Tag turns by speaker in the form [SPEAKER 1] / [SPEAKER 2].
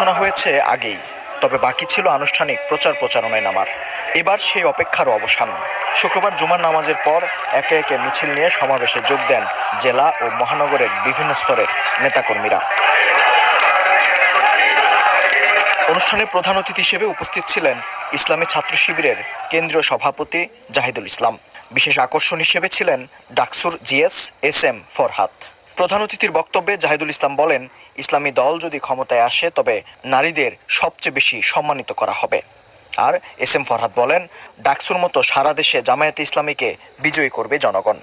[SPEAKER 1] ঘোষণা হয়েছে আগেই, তবে বাকি ছিল আনুষ্ঠানিক প্রচারণায় নামার। এবার সেই অপেক্ষারও অবসান। শুক্রবার জুমার নামাজের পর একে একে মিছিল নিয়ে সমাবেশে যোগ দেন জেলা ও মহানগরের বিভিন্ন স্তরের নেতাকর্মীরা। অনুষ্ঠানে প্রধান অতিথি হিসেবে উপস্থিত ছিলেন ইসলামী ছাত্র শিবিরের কেন্দ্রীয় সভাপতি জাহিদুল ইসলাম। বিশেষ আকর্ষণ হিসেবে ছিলেন ডাকসুর জিএস এস এম ফরহাদ। প্রধান অতিথির বক্তব্যে জাহিদুল ইসলাম বলেন, ইসলামী দল যদি ক্ষমতায় আসে তবে নারীদের সবচেয়ে বেশি সম্মানিত করা হবে। আর এস এম ফরহাদ বলেন, ডাকসুর মতো সারা দেশে জামায়াতে ইসলামীকে বিজয়ী করবে জনগণ।